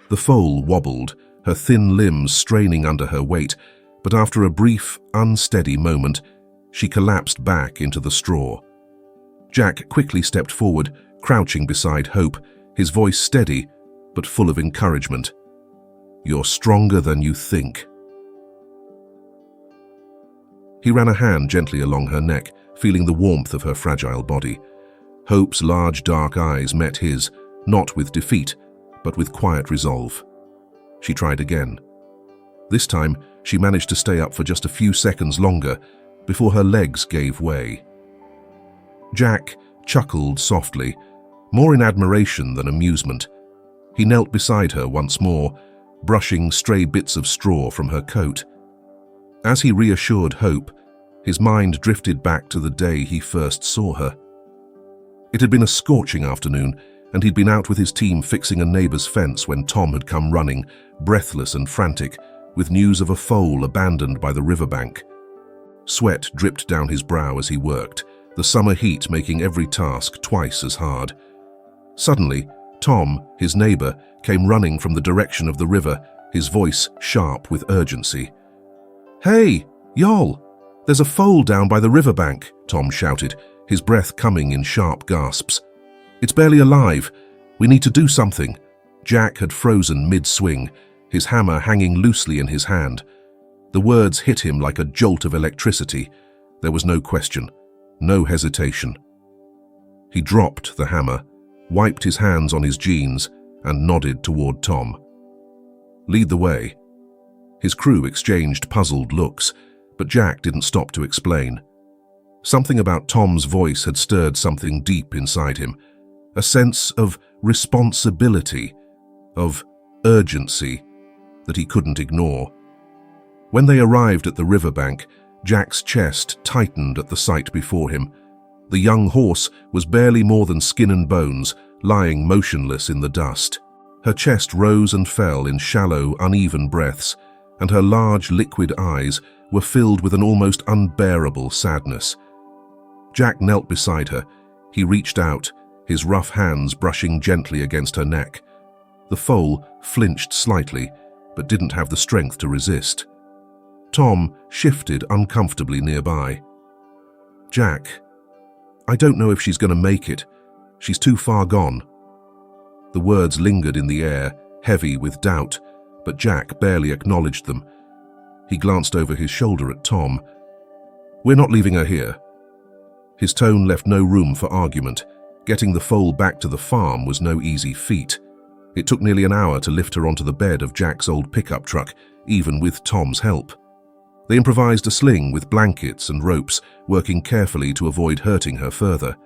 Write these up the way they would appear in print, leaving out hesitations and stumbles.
The foal wobbled, her thin limbs straining under her weight, but after a brief, unsteady moment, she collapsed back into the straw. Jack quickly stepped forward, crouching beside Hope, his voice steady, but full of encouragement. "You're stronger than you think." He ran a hand gently along her neck, feeling the warmth of her fragile body. Hope's large dark eyes met his, not with defeat, but with quiet resolve. She tried again. This time, she managed to stay up for just a few seconds longer before her legs gave way. Jack chuckled softly, more in admiration than amusement. He knelt beside her once more, brushing stray bits of straw from her coat. As he reassured Hope, his mind drifted back to the day he first saw her. It had been a scorching afternoon, and he'd been out with his team fixing a neighbor's fence when Tom had come running, breathless and frantic, with news of a foal abandoned by the riverbank. Sweat dripped down his brow as he worked, the summer heat making every task twice as hard. Suddenly, Tom, his neighbor, came running from the direction of the river, his voice sharp with urgency. "Hey, y'all! There's a foal down by the riverbank," Tom shouted, his breath coming in sharp gasps. "It's barely alive. We need to do something." Jack had frozen mid-swing, his hammer hanging loosely in his hand. The words hit him like a jolt of electricity. There was no question, no hesitation. He dropped the hammer, wiped his hands on his jeans, and nodded toward Tom. "Lead the way." His crew exchanged puzzled looks, but Jack didn't stop to explain. Something about Tom's voice had stirred something deep inside him, a sense of responsibility, of urgency that he couldn't ignore. When they arrived at the riverbank, Jack's chest tightened at the sight before him. The young horse was barely more than skin and bones, lying motionless in the dust. Her chest rose and fell in shallow, uneven breaths, and her large, liquid eyes were filled with an almost unbearable sadness. Jack knelt beside her. He reached out, his rough hands brushing gently against her neck. The foal flinched slightly, but didn't have the strength to resist. Tom shifted uncomfortably nearby. "Jack, I don't know if she's going to make it. She's too far gone." The words lingered in the air, heavy with doubt, but Jack barely acknowledged them. He glanced over his shoulder at Tom. "We're not leaving her here." His tone left no room for argument. Getting the foal back to the farm was no easy feat. It took nearly an hour to lift her onto the bed of Jack's old pickup truck, even with Tom's help. They improvised a sling with blankets and ropes, working carefully to avoid hurting her further.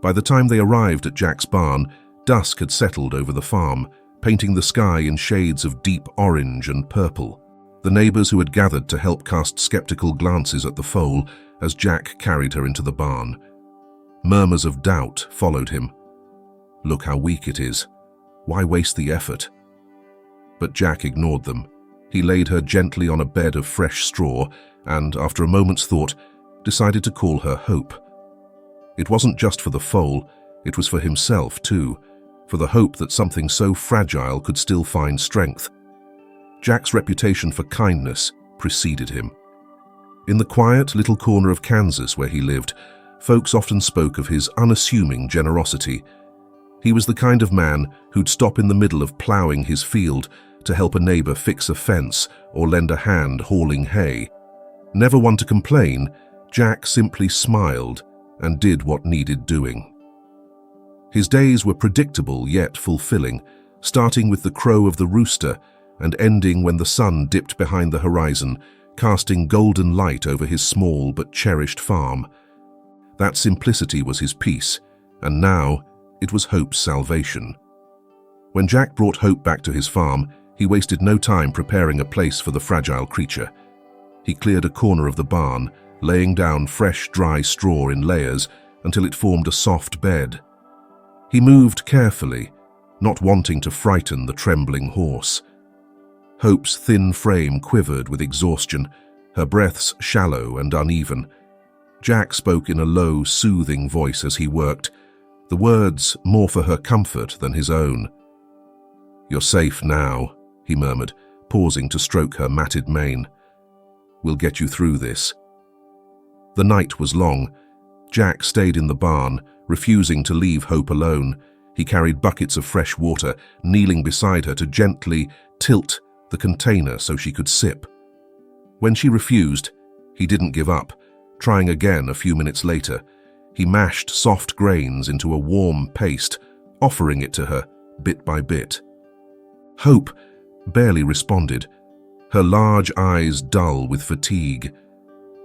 By the time they arrived at Jack's barn, dusk had settled over the farm, painting the sky in shades of deep orange and purple. The neighbors who had gathered to help cast skeptical glances at the foal as Jack carried her into the barn. Murmurs of doubt followed him. "Look how weak it is. Why waste the effort?" But Jack ignored them. He laid her gently on a bed of fresh straw and, after a moment's thought, decided to call her Hope. It wasn't just for the foal, it was for himself too, for the hope that something so fragile could still find strength. Jack's reputation for kindness preceded him. In the quiet little corner of Kansas where he lived, folks often spoke of his unassuming generosity. He was the kind of man who'd stop in the middle of plowing his field to help a neighbor fix a fence or lend a hand hauling hay. Never one to complain, Jack simply smiled and did what needed doing. His days were predictable yet fulfilling, starting with the crow of the rooster and ending when the sun dipped behind the horizon, casting golden light over his small but cherished farm. That simplicity was his peace, and now it was Hope's salvation. When Jack brought Hope back to his farm, he wasted no time preparing a place for the fragile creature. He cleared a corner of the barn, laying down fresh, dry straw in layers until it formed a soft bed. He moved carefully, not wanting to frighten the trembling horse. Hope's thin frame quivered with exhaustion, her breaths shallow and uneven. Jack spoke in a low, soothing voice as he worked, the words more for her comfort than his own. "You're safe now," he murmured, pausing to stroke her matted mane. "We'll get you through this." The night was long. Jack stayed in the barn, refusing to leave Hope alone. He carried buckets of fresh water, kneeling beside her to gently tilt the container so she could sip. When she refused, he didn't give up. Trying again a few minutes later, he mashed soft grains into a warm paste, offering it to her bit by bit. Hope barely responded, her large eyes dull with fatigue.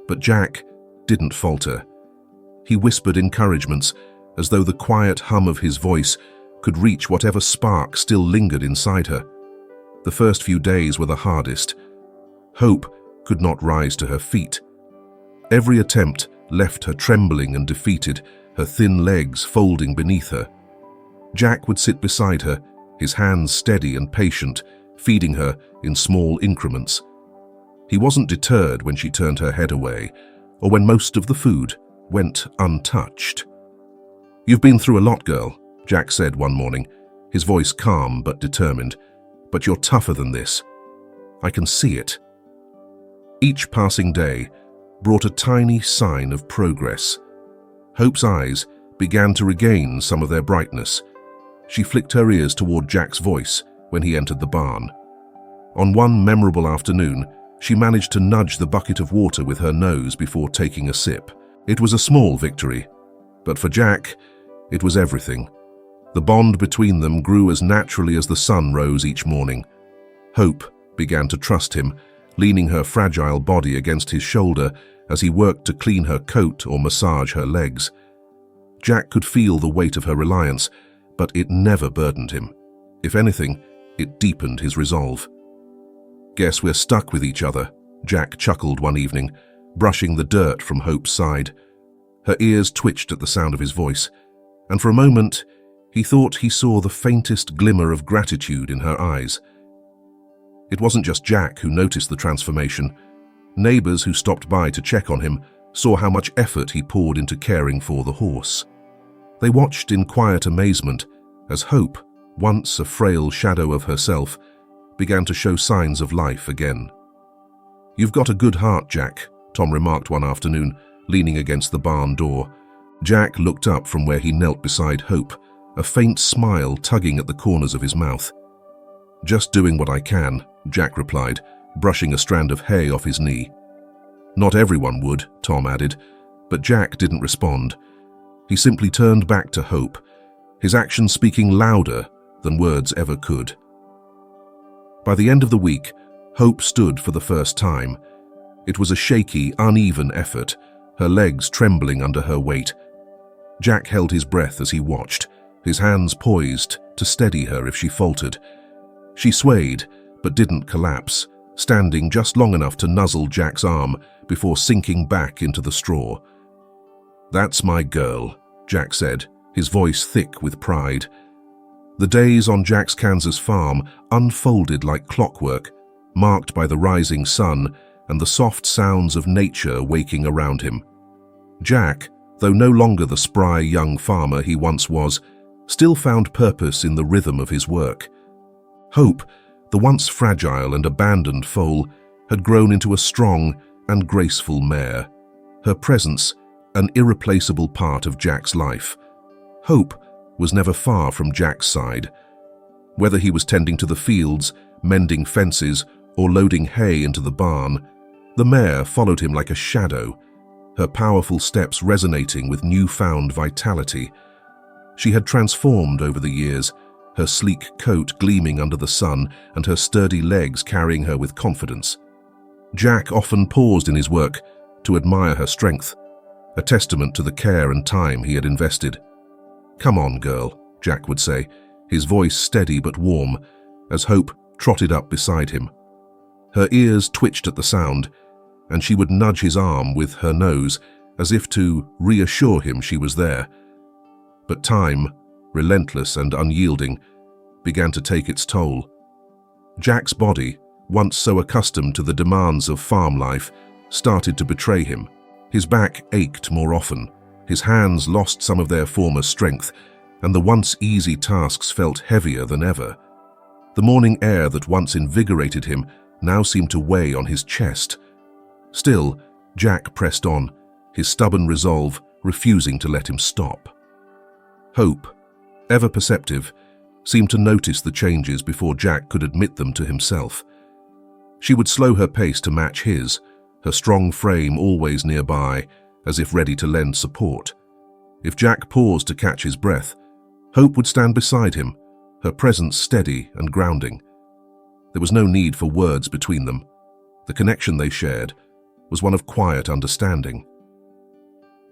But Jack didn't falter. He whispered encouragements, as though the quiet hum of his voice could reach whatever spark still lingered inside her. The first few days were the hardest. Hope could not rise to her feet. Every attempt left her trembling and defeated, her thin legs folding beneath her. Jack would sit beside her, his hands steady and patient, feeding her in small increments. He wasn't deterred when she turned her head away, or when most of the food went untouched. "You've been through a lot, girl," Jack said one morning, his voice calm but determined. "But you're tougher than this. I can see it." Each passing day brought a tiny sign of progress. Hope's eyes began to regain some of their brightness. She flicked her ears toward Jack's voice when he entered the barn. On one memorable afternoon, she managed to nudge the bucket of water with her nose before taking a sip. It was a small victory, but for Jack, it was everything. The bond between them grew as naturally as the sun rose each morning. Hope began to trust him, leaning her fragile body against his shoulder as he worked to clean her coat or massage her legs. Jack could feel the weight of her reliance, but it never burdened him. If anything, it deepened his resolve. "Guess we're stuck with each other," Jack chuckled one evening, brushing the dirt from Hope's side. Her ears twitched at the sound of his voice, and for a moment he thought he saw the faintest glimmer of gratitude in her eyes. It wasn't just Jack who noticed the transformation. Neighbors who stopped by to check on him saw how much effort he poured into caring for the horse. They watched in quiet amazement as Hope, once a frail shadow of herself, began to show signs of life again. "You've got a good heart, Jack," Tom remarked one afternoon, leaning against the barn door. Jack looked up from where he knelt beside Hope, a faint smile tugging at the corners of his mouth. "Just doing what I can," Jack replied, brushing a strand of hay off his knee. "Not everyone would," Tom added, but Jack didn't respond. He simply turned back to Hope, his actions speaking louder than words ever could. By the end of the week, Hope stood for the first time. It was a shaky, uneven effort, her legs trembling under her weight. Jack held his breath as he watched, his hands poised to steady her if she faltered. She swayed, but didn't collapse, standing just long enough to nuzzle Jack's arm before sinking back into the straw. "That's my girl," Jack said, his voice thick with pride. The days on Jack's Kansas farm unfolded like clockwork, marked by the rising sun and the soft sounds of nature waking around him. Jack, though no longer the spry young farmer he once was, still found purpose in the rhythm of his work. Hope, the once fragile and abandoned foal, had grown into a strong and graceful mare, her presence an irreplaceable part of Jack's life. Hope was never far from Jack's side. Whether he was tending to the fields, mending fences, or loading hay into the barn, the mare followed him like a shadow, her powerful steps resonating with newfound vitality. She had transformed over the years, her sleek coat gleaming under the sun and her sturdy legs carrying her with confidence. Jack often paused in his work to admire her strength, a testament to the care and time he had invested. "Come on, girl," Jack would say, his voice steady but warm, as Hope trotted up beside him. Her ears twitched at the sound, and she would nudge his arm with her nose as if to reassure him she was there. But time, relentless and unyielding, began to take its toll. Jack's body, once so accustomed to the demands of farm life, started to betray him. His back ached more often, his hands lost some of their former strength, and the once easy tasks felt heavier than ever. The morning air that once invigorated him now seemed to weigh on his chest. Still, Jack pressed on, his stubborn resolve refusing to let him stop. Hope, ever perceptive, seemed to notice the changes before Jack could admit them to himself. She would slow her pace to match his, her strong frame always nearby, as if ready to lend support. If Jack paused to catch his breath, Hope would stand beside him, her presence steady and grounding. There was no need for words between them. The connection they shared was one of quiet understanding.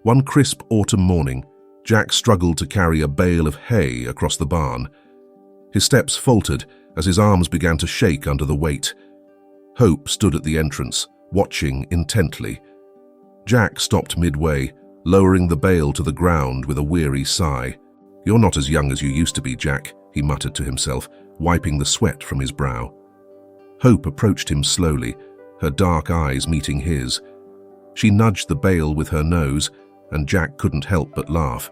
One crisp autumn morning, Jack struggled to carry a bale of hay across the barn. His steps faltered as his arms began to shake under the weight. Hope stood at the entrance, watching intently. Jack stopped midway, lowering the bale to the ground with a weary sigh. "You're not as young as you used to be, Jack," he muttered to himself, wiping the sweat from his brow. Hope approached him slowly, her dark eyes meeting his. She nudged the bale with her nose, and Jack couldn't help but laugh.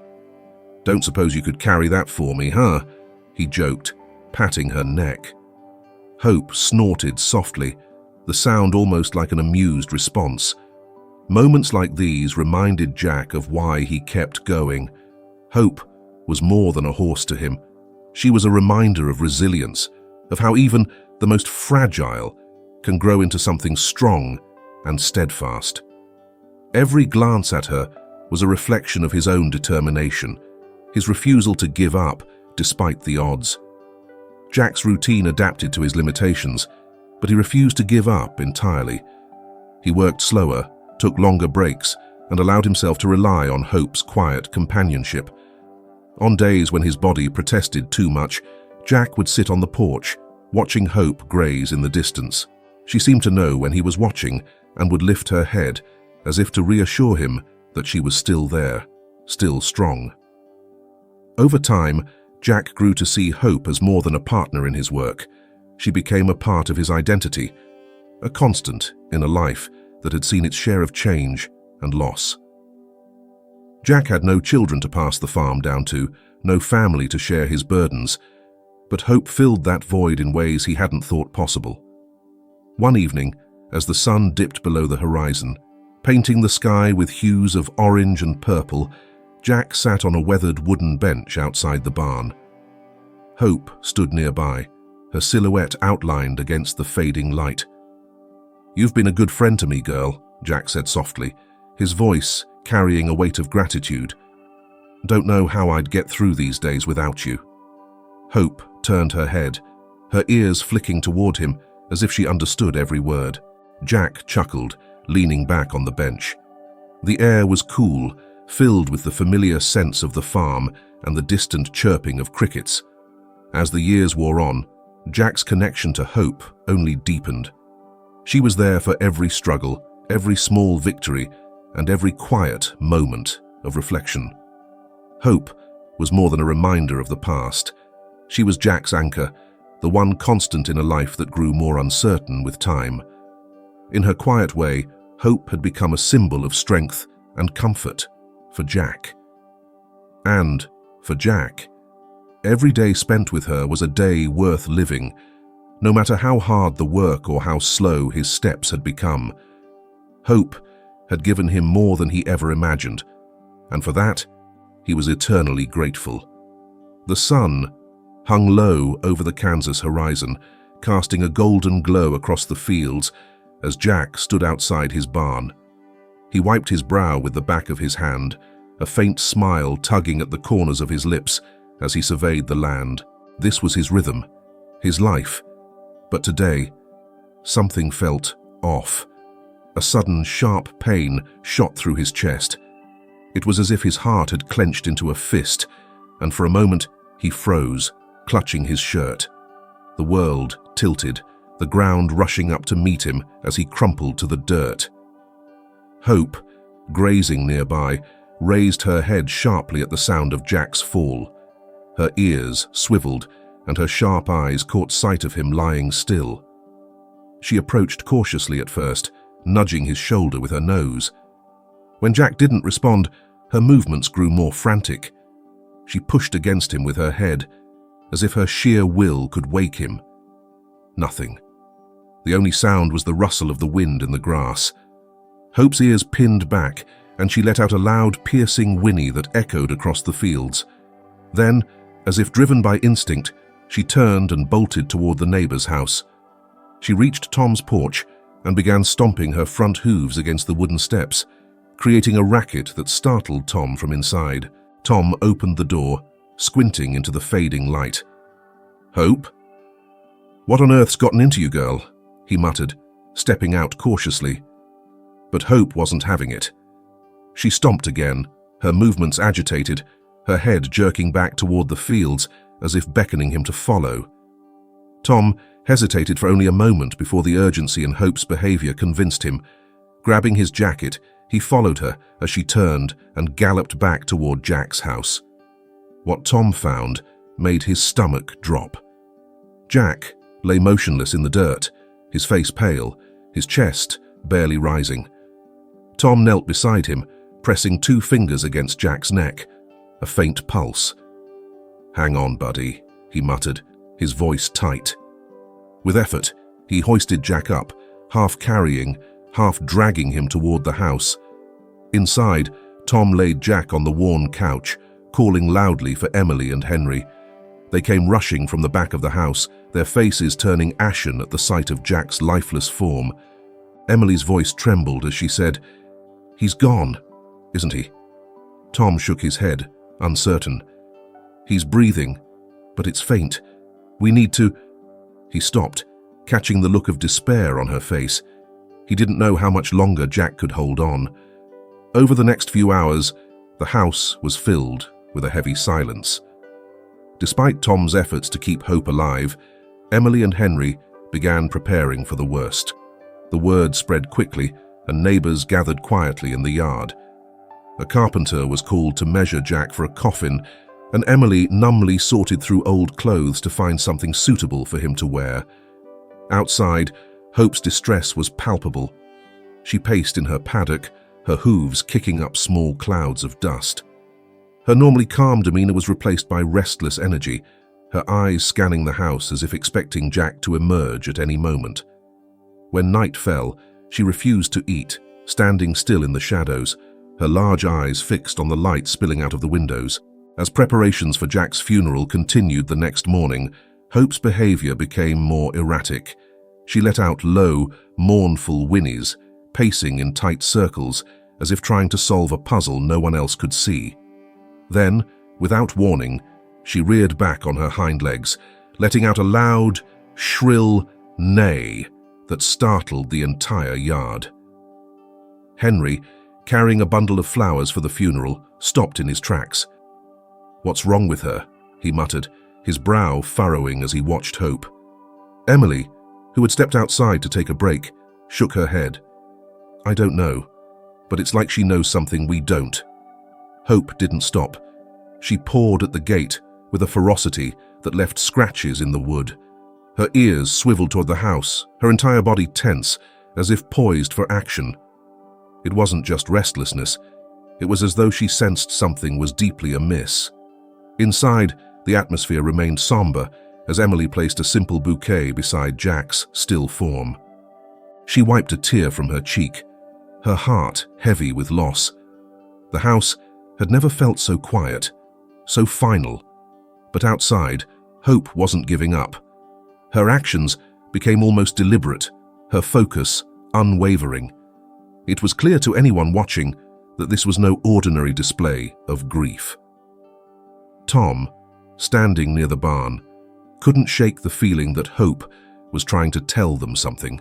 "Don't suppose you could carry that for me, huh?" he joked, patting her neck. Hope snorted softly, the sound almost like an amused response. Moments like these reminded Jack of why he kept going. Hope was more than a horse to him. She was a reminder of resilience, of how even the most fragile can grow into something strong and steadfast. Every glance at her was a reflection of his own determination, his refusal to give up despite the odds. Jack's routine adapted to his limitations, but he refused to give up entirely. He worked slower, took longer breaks, and allowed himself to rely on Hope's quiet companionship. On days when his body protested too much, Jack would sit on the porch, watching Hope graze in the distance. She seemed to know when he was watching and would lift her head, as if to reassure him that she was still there, still strong. Over time, Jack grew to see Hope as more than a partner in his work. She became a part of his identity, a constant in a life that had seen its share of change and loss. Jack had no children to pass the farm down to, no family to share his burdens, but Hope filled that void in ways he hadn't thought possible. One evening, as the sun dipped below the horizon, painting the sky with hues of orange and purple, Jack sat on a weathered wooden bench outside the barn. Hope stood nearby, her silhouette outlined against the fading light. "You've been a good friend to me, girl," Jack said softly, his voice carrying a weight of gratitude. "Don't know how I'd get through these days without you." Hope turned her head, her ears flicking toward him as if she understood every word. Jack chuckled, leaning back on the bench. The air was cool, filled with the familiar sense of the farm and the distant chirping of crickets. As the years wore on, Jack's connection to Hope only deepened. She was there for every struggle, every small victory, and every quiet moment of reflection. Hope was more than a reminder of the past. She was Jack's anchor, the one constant in a life that grew more uncertain with time. In her quiet way, Hope had become a symbol of strength and comfort for Jack. And for Jack, every day spent with her was a day worth living, no matter how hard the work or how slow his steps had become. Hope had given him more than he ever imagined, and for that, he was eternally grateful. The sun hung low over the Kansas horizon, casting a golden glow across the fields as Jack stood outside his barn. He wiped his brow with the back of his hand, a faint smile tugging at the corners of his lips as he surveyed the land. This was his rhythm, his life. But today, something felt off. A sudden, sharp pain shot through his chest. It was as if his heart had clenched into a fist, and for a moment he froze, clutching his shirt. The world tilted, the ground rushing up to meet him as he crumpled to the dirt. Hope, grazing nearby, raised her head sharply at the sound of Jack's fall. Her ears swiveled, and her sharp eyes caught sight of him lying still. She approached cautiously at first, nudging his shoulder with her nose. When Jack didn't respond, her movements grew more frantic. She pushed against him with her head, as if her sheer will could wake him. Nothing. The only sound was the rustle of the wind in the grass. Hope's ears pinned back, and she let out a loud, piercing whinny that echoed across the fields. Then, as if driven by instinct, she turned and bolted toward the neighbor's house. She reached Tom's porch and began stomping her front hooves against the wooden steps, creating a racket that startled Tom from inside. Tom opened the door, squinting into the fading light. "Hope? What on earth's gotten into you, girl?" he muttered, stepping out cautiously. But Hope wasn't having it. She stomped again, her movements agitated, her head jerking back toward the fields as if beckoning him to follow. Tom hesitated for only a moment before the urgency in Hope's behavior convinced him. Grabbing his jacket, he followed her as she turned and galloped back toward Jack's house. What Tom found made his stomach drop. Jack lay motionless in the dirt, his face pale, his chest barely rising. Tom knelt beside him, pressing 2 fingers against Jack's neck, a faint pulse. "Hang on, buddy," he muttered, his voice tight. With effort, he hoisted Jack up, half carrying, half dragging him toward the house. Inside, Tom laid Jack on the worn couch, calling loudly for Emily and Henry. They came rushing from the back of the house, their faces turning ashen at the sight of Jack's lifeless form. Emily's voice trembled as she said, "He's gone, isn't he?" Tom shook his head, uncertain. "He's breathing, but it's faint. We need to—" He stopped, catching the look of despair on her face. He didn't know how much longer Jack could hold on. Over the next few hours, the house was filled with a heavy silence. Despite Tom's efforts to keep Hope alive, Emily and Henry began preparing for the worst. The word spread quickly, and neighbors gathered quietly in the yard. A carpenter was called to measure Jack for a coffin, and Emily numbly sorted through old clothes to find something suitable for him to wear. Outside, Hope's distress was palpable. She paced in her paddock, her hooves kicking up small clouds of dust. Her normally calm demeanor was replaced by restless energy, her eyes scanning the house as if expecting Jack to emerge at any moment. When night fell, she refused to eat, standing still in the shadows, her large eyes fixed on the light spilling out of the windows. As preparations for Jack's funeral continued the next morning, Hope's behavior became more erratic. She let out low, mournful whinnies, pacing in tight circles, as if trying to solve a puzzle no one else could see. Then, without warning, she reared back on her hind legs, letting out a loud, shrill neigh that startled the entire yard. Henry, carrying a bundle of flowers for the funeral, stopped in his tracks. "What's wrong with her?" he muttered, his brow furrowing as he watched Hope. Emily, who had stepped outside to take a break, shook her head. "I don't know, but it's like she knows something we don't." Hope didn't stop. She pawed at the gate with a ferocity that left scratches in the wood. Her ears swiveled toward the house, her entire body tense, as if poised for action. It wasn't just restlessness. It was as though she sensed something was deeply amiss. Inside, the atmosphere remained somber as Emily placed a simple bouquet beside Jack's still form. She wiped a tear from her cheek, her heart heavy with loss. The house had never felt so quiet, so final. But outside, Hope wasn't giving up. Her actions became almost deliberate, her focus unwavering. It was clear to anyone watching that this was no ordinary display of grief. Tom, standing near the barn, couldn't shake the feeling that Hope was trying to tell them something.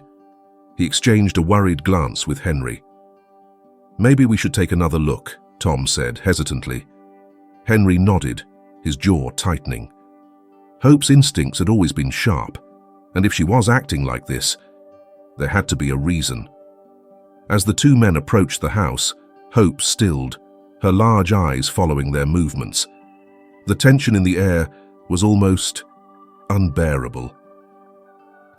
He exchanged a worried glance with Henry. "Maybe we should take another look," Tom said hesitantly. Henry nodded, his jaw tightening. Hope's instincts had always been sharp, and if she was acting like this, there had to be a reason. As the 2 men approached the house, Hope stilled, her large eyes following their movements. The tension in the air was almost unbearable.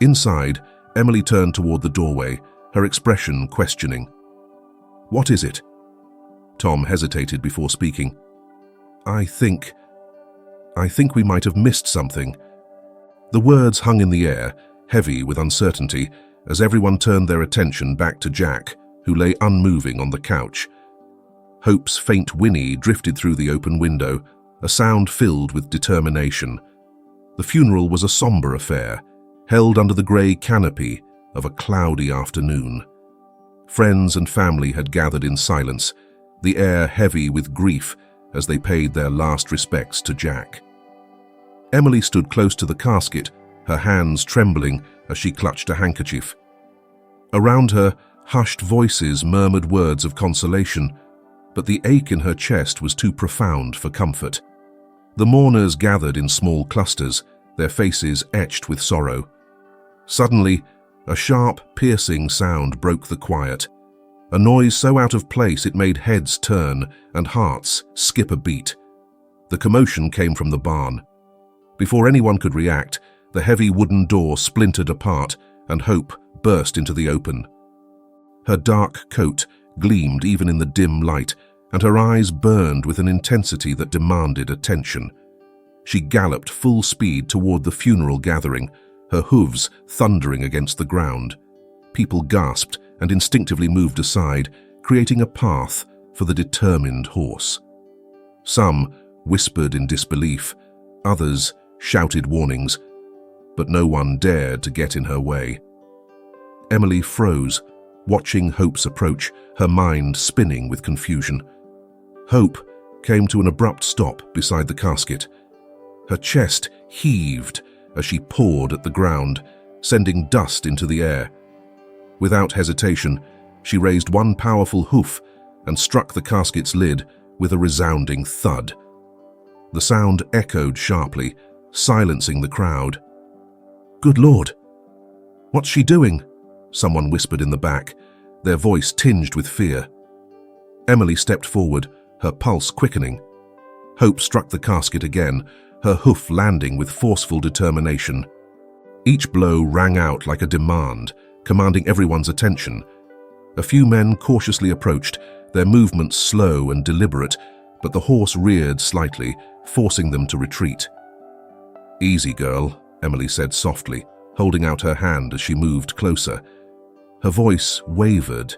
Inside, Emily turned toward the doorway, her expression questioning. "What is it?" Tom hesitated before speaking. I think we might have missed something." The words hung in the air, heavy with uncertainty, as everyone turned their attention back to Jack, who lay unmoving on the couch. Hope's faint whinny drifted through the open window, a sound filled with determination. The funeral was a somber affair, held under the grey canopy of a cloudy afternoon. Friends and family had gathered in silence, the air heavy with grief as they paid their last respects to Jack. Emily stood close to the casket, her hands trembling as she clutched a handkerchief. Around her, hushed voices murmured words of consolation, but the ache in her chest was too profound for comfort. The mourners gathered in small clusters, their faces etched with sorrow. Suddenly, a sharp, piercing sound broke the quiet, a noise so out of place it made heads turn and hearts skip a beat. The commotion came from the barn. Before anyone could react, the heavy wooden door splintered apart and Hope burst into the open. Her dark coat gleamed even in the dim light, and her eyes burned with an intensity that demanded attention. She galloped full speed toward the funeral gathering, her hooves thundering against the ground. People gasped and instinctively moved aside, creating a path for the determined horse. Some whispered in disbelief, others shouted warnings, but no one dared to get in her way. Emily froze, watching Hope's approach, her mind spinning with confusion. Hope came to an abrupt stop beside the casket. Her chest heaved as she pawed at the ground, sending dust into the air. Without hesitation, she raised one powerful hoof and struck the casket's lid with a resounding thud. The sound echoed sharply, silencing the crowd. "Good Lord! What's she doing?" someone whispered in the back, their voice tinged with fear. Emily stepped forward, her pulse quickening. Hope struck the casket again, her hoof landing with forceful determination. Each blow rang out like a demand, commanding everyone's attention. A few men cautiously approached, their movements slow and deliberate, but the horse reared slightly, forcing them to retreat. "Easy, girl," Emily said softly, holding out her hand as she moved closer. Her voice wavered,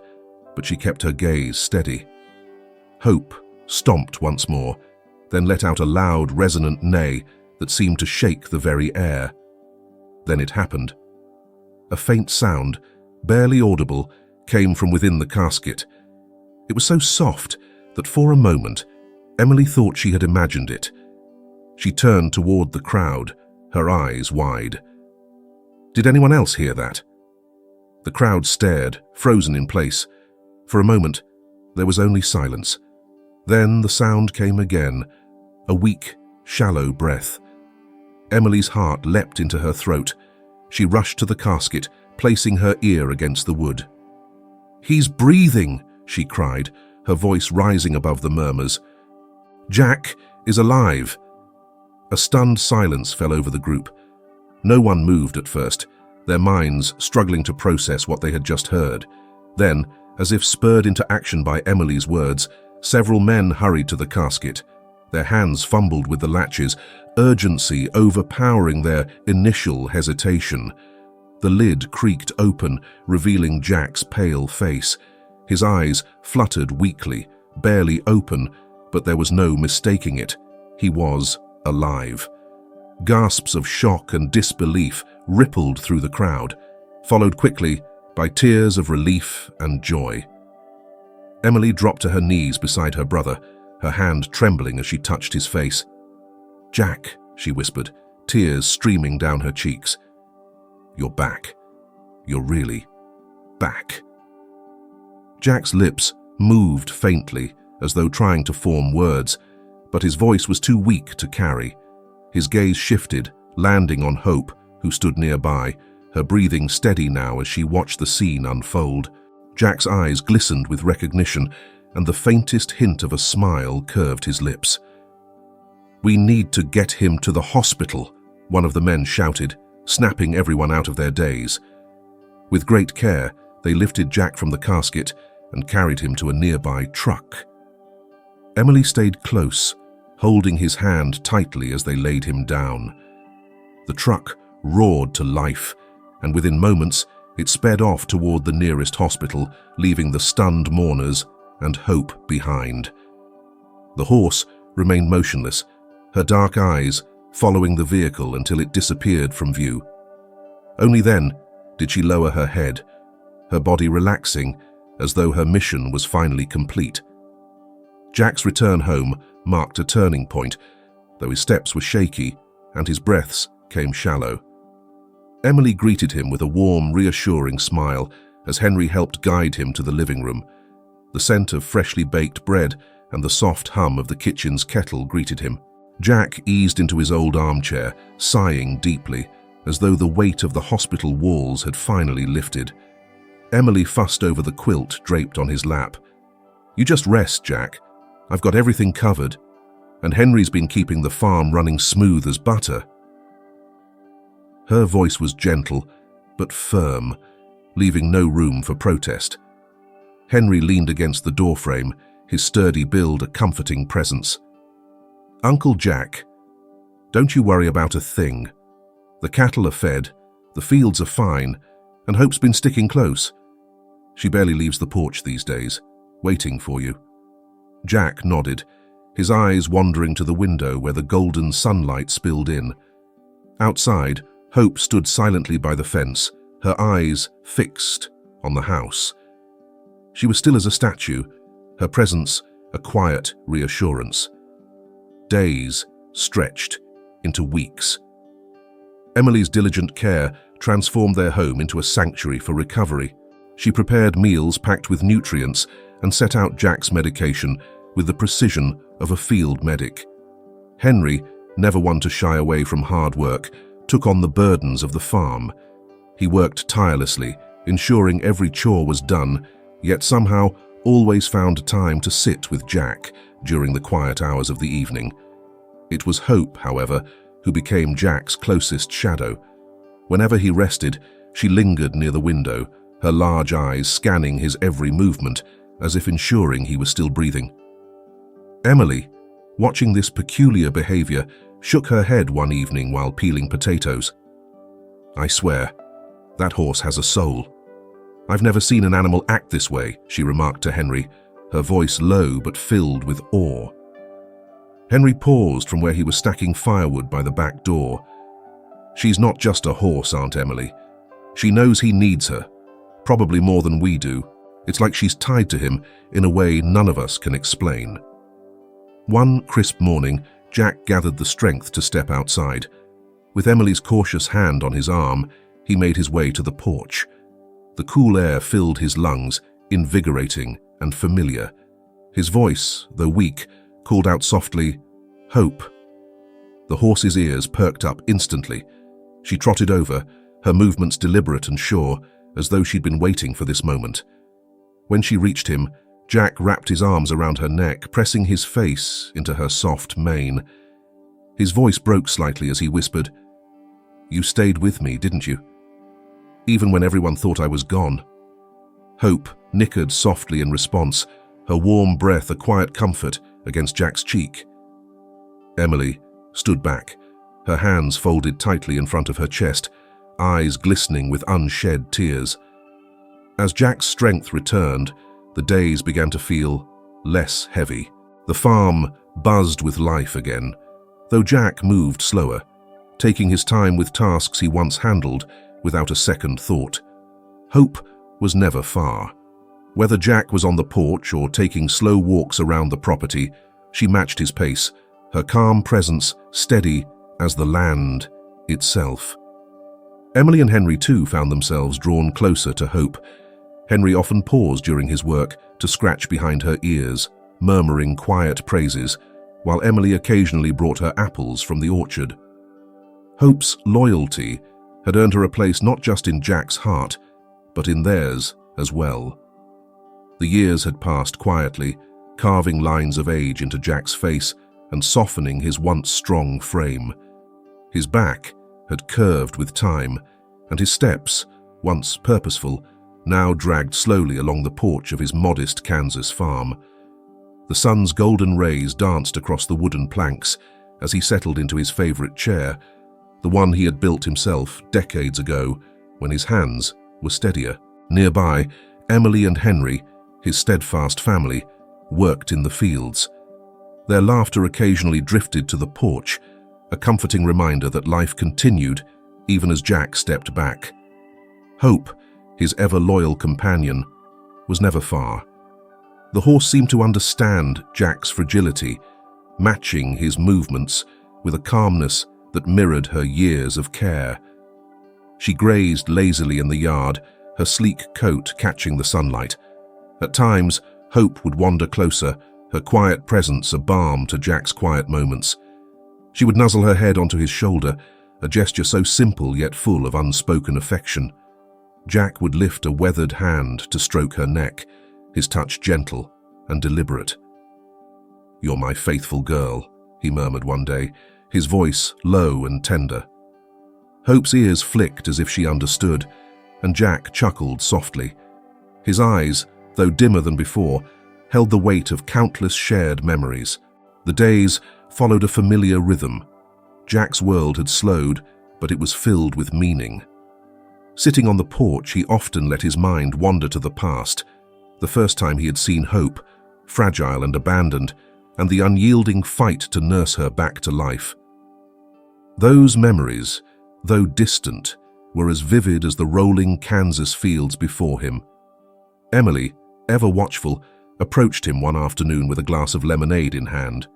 but she kept her gaze steady. Hope stomped once more, then let out a loud, resonant neigh that seemed to shake the very air. Then it happened. A faint sound, barely audible, came from within the casket. It was so soft that for a moment, Emily thought she had imagined it. She turned toward the crowd, her eyes wide. Did anyone else hear that? The crowd stared, frozen in place. For a moment, there was only silence. Then the sound came again, a weak, shallow breath. Emily's heart leapt into her throat. She rushed to the casket, placing her ear against the wood. "He's breathing!" she cried, her voice rising above the murmurs. "Jack is alive!" A stunned silence fell over the group. No one moved at first, their minds struggling to process what they had just heard. Then, as if spurred into action by Emily's words, several men hurried to the casket. Their hands fumbled with the latches, urgency overpowering their initial hesitation. The lid creaked open, revealing Jack's pale face. His eyes fluttered weakly, barely open, but there was no mistaking it. He was alive. Gasps of shock and disbelief rippled through the crowd, followed quickly by tears of relief and joy. Emily dropped to her knees beside her brother, her hand trembling as she touched his face. "Jack," she whispered, tears streaming down her cheeks. "You're back. You're really back." Jack's lips moved faintly, as though trying to form words, but his voice was too weak to carry. His gaze shifted, landing on Hope, who stood nearby, her breathing steady now as she watched the scene unfold. Jack's eyes glistened with recognition, and the faintest hint of a smile curved his lips. "We need to get him to the hospital," one of the men shouted, snapping everyone out of their daze. With great care, they lifted Jack from the casket and carried him to a nearby truck. Emily stayed close, holding his hand tightly as they laid him down. The truck roared to life, and within moments it sped off toward the nearest hospital, leaving the stunned mourners and Hope behind. The horse remained motionless, her dark eyes following the vehicle until it disappeared from view. Only then did she lower her head, her body relaxing as though her mission was finally complete. Jack's return home marked a turning point, though his steps were shaky and his breaths came shallow. Emily greeted him with a warm, reassuring smile as Henry helped guide him to the living room. The scent of freshly baked bread and the soft hum of the kitchen's kettle greeted him. Jack eased into his old armchair, sighing deeply, as though the weight of the hospital walls had finally lifted. Emily fussed over the quilt draped on his lap. "You just rest, Jack. I've got everything covered, and Henry's been keeping the farm running smooth as butter." Her voice was gentle, but firm, leaving no room for protest. Henry leaned against the doorframe, his sturdy build a comforting presence. "Uncle Jack, don't you worry about a thing. The cattle are fed, the fields are fine, and Hope's been sticking close. She barely leaves the porch these days, waiting for you." Jack nodded, his eyes wandering to the window where the golden sunlight spilled in. Outside, Hope stood silently by the fence, her eyes fixed on the house. She was still as a statue, her presence a quiet reassurance. Days stretched into weeks. Emily's diligent care transformed their home into a sanctuary for recovery. She prepared meals packed with nutrients and set out Jack's medication with the precision of a field medic. Henry, never one to shy away from hard work, took on the burdens of the farm. He worked tirelessly, ensuring every chore was done, yet somehow always found time to sit with Jack during the quiet hours of the evening. It was Hope, however, who became Jack's closest shadow. Whenever he rested, she lingered near the window, her large eyes scanning his every movement, as if ensuring he was still breathing. Emily, watching this peculiar behavior, shook her head one evening while peeling potatoes. "I swear, that horse has a soul. I've never seen an animal act this way," she remarked to Henry, her voice low but filled with awe. Henry paused from where he was stacking firewood by the back door. "She's not just a horse, Aunt Emily. She knows he needs her, probably more than we do. It's like she's tied to him in a way none of us can explain." One crisp morning, Jack gathered the strength to step outside. With Emily's cautious hand on his arm, he made his way to the porch. The cool air filled his lungs, invigorating and familiar. His voice, though weak, called out softly, "Hope." The horse's ears perked up instantly. She trotted over, her movements deliberate and sure, as though she'd been waiting for this moment. When she reached him, Jack wrapped his arms around her neck, pressing his face into her soft mane. His voice broke slightly as he whispered, "You stayed with me, didn't you? Even when everyone thought I was gone." Hope nickered softly in response, her warm breath a quiet comfort against Jack's cheek. Emily stood back, her hands folded tightly in front of her chest, eyes glistening with unshed tears. As Jack's strength returned, the days began to feel less heavy. The farm buzzed with life again, though Jack moved slower, taking his time with tasks he once handled without a second thought. Hope was never far. Whether Jack was on the porch or taking slow walks around the property, she matched his pace, her calm presence steady as the land itself. Emily and Henry too found themselves drawn closer to Hope. Henry often paused during his work to scratch behind her ears, murmuring quiet praises, while Emily occasionally brought her apples from the orchard. Hope's loyalty had earned her a place not just in Jack's heart, but in theirs as well. The years had passed quietly, carving lines of age into Jack's face and softening his once strong frame. His back had curved with time, and his steps, once purposeful, now dragged slowly along the porch of his modest Kansas farm. The sun's golden rays danced across the wooden planks as he settled into his favorite chair, the one he had built himself decades ago, when his hands were steadier. Nearby, Emily and Henry, his steadfast family, worked in the fields. Their laughter occasionally drifted to the porch, a comforting reminder that life continued even as Jack stepped back. Hope, his ever-loyal companion, was never far. The horse seemed to understand Jack's fragility, matching his movements with a calmness that mirrored her years of care. She grazed lazily in the yard, her sleek coat catching the sunlight. At times, Hope would wander closer, her quiet presence a balm to Jack's quiet moments. She would nuzzle her head onto his shoulder, a gesture so simple yet full of unspoken affection. Jack would lift a weathered hand to stroke her neck, his touch gentle and deliberate. "You're my faithful girl," he murmured one day, his voice low and tender. Hope's ears flicked as if she understood, and Jack chuckled softly. His eyes, though dimmer than before, held the weight of countless shared memories. The days followed a familiar rhythm. Jack's world had slowed, but it was filled with meaning. Sitting on the porch, he often let his mind wander to the past, the first time he had seen Hope, fragile and abandoned, and the unyielding fight to nurse her back to life. Those memories, though distant, were as vivid as the rolling Kansas fields before him. Emily, ever watchful, approached him one afternoon with a glass of lemonade in hand.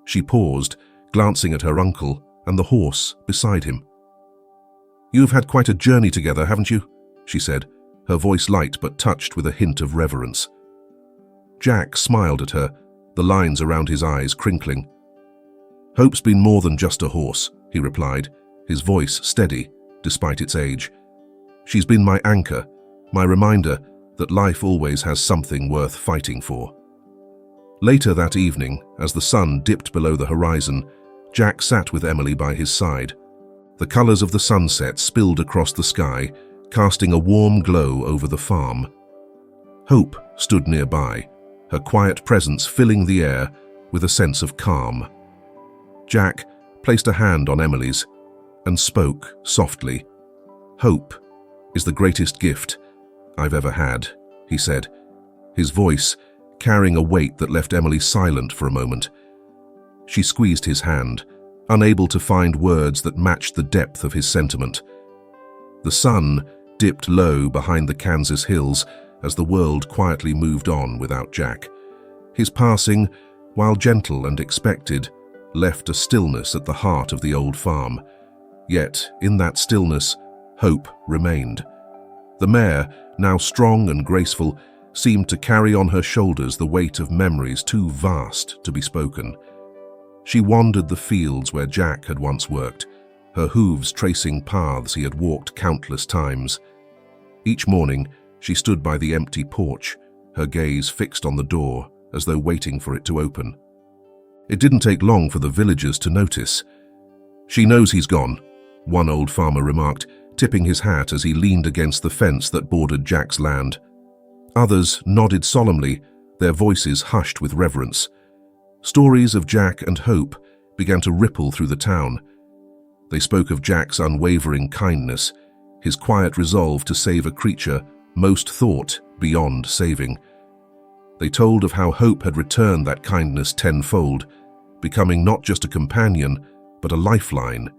She paused, glancing at her uncle and the horse beside him. "You've had quite a journey together, haven't you?" she said, her voice light but touched with a hint of reverence. Jack smiled at her, the lines around his eyes crinkling. "Hope's been more than just a horse," he replied, his voice steady despite its age. "She's been my anchor, my reminder that life always has something worth fighting for." Later that evening, as the sun dipped below the horizon, Jack sat with Emily by his side. The colors of the sunset spilled across the sky, casting a warm glow over the farm. Hope stood nearby, her quiet presence filling the air with a sense of calm. Jack placed a hand on Emily's and spoke softly. "Hope is the greatest gift I've ever had," he said, his voice carrying a weight that left Emily silent for a moment. She squeezed his hand, unable to find words that matched the depth of his sentiment. The sun dipped low behind the Kansas hills as the world quietly moved on without Jack. His passing, while gentle and expected, left a stillness at the heart of the old farm. Yet, in that stillness, hope remained. The mare, now strong and graceful, seemed to carry on her shoulders the weight of memories too vast to be spoken. She wandered the fields where Jack had once worked, her hooves tracing paths he had walked countless times. Each morning, she stood by the empty porch, her gaze fixed on the door as though waiting for it to open. It didn't take long for the villagers to notice. "She knows he's gone," one old farmer remarked, tipping his hat as he leaned against the fence that bordered Jack's land. Others nodded solemnly, their voices hushed with reverence. Stories of Jack and Hope began to ripple through the town. They spoke of Jack's unwavering kindness, his quiet resolve to save a creature most thought beyond saving. They told of how Hope had returned that kindness tenfold, becoming not just a companion, but a lifeline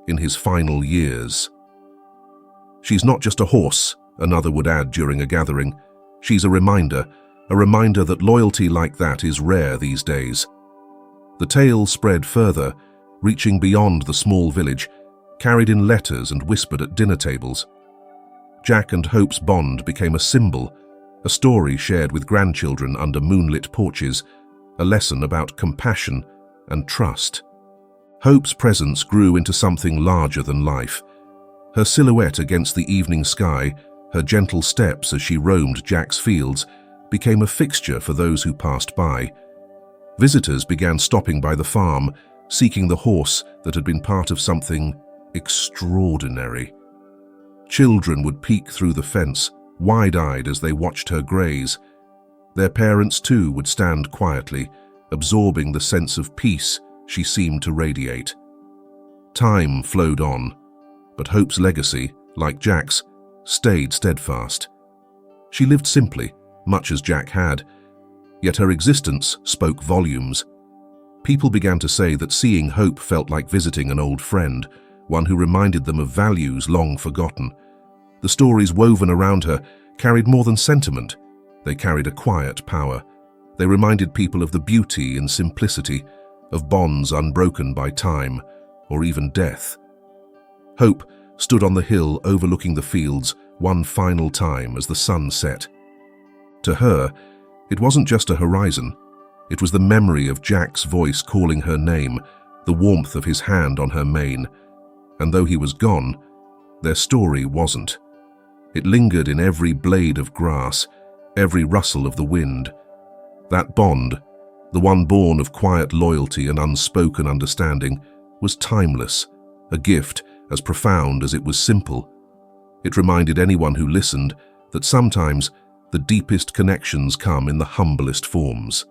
in his final years. "She's not just a horse," another would add during a gathering. "She's a reminder that loyalty like that is rare these days." The tale spread further, reaching beyond the small village, carried in letters and whispered at dinner tables. Jack and Hope's bond became a symbol, a story shared with grandchildren under moonlit porches, a lesson about compassion and trust. Hope's presence grew into something larger than life. Her silhouette against the evening sky, her gentle steps as she roamed Jack's fields, became a fixture for those who passed by. Visitors began stopping by the farm, seeking the horse that had been part of something extraordinary. Children would peek through the fence, wide-eyed as they watched her graze. Their parents too would stand quietly, absorbing the sense of peace she seemed to radiate. Time flowed on, but Hope's legacy, like Jack's, stayed steadfast. She lived simply, much as Jack had, yet her existence spoke volumes. People began to say that seeing Hope felt like visiting an old friend, one who reminded them of values long forgotten. The stories woven around her carried more than sentiment. They carried a quiet power. They reminded people of the beauty in simplicity, of bonds unbroken by time, or even death. Hope stood on the hill overlooking the fields one final time as the sun set. To her, it wasn't just a horizon. It was the memory of Jack's voice calling her name, the warmth of his hand on her mane. And though he was gone, their story wasn't. It lingered in every blade of grass, every rustle of the wind. That bond, the one born of quiet loyalty and unspoken understanding, was timeless, a gift as profound as it was simple. It reminded anyone who listened that sometimes the deepest connections come in the humblest forms.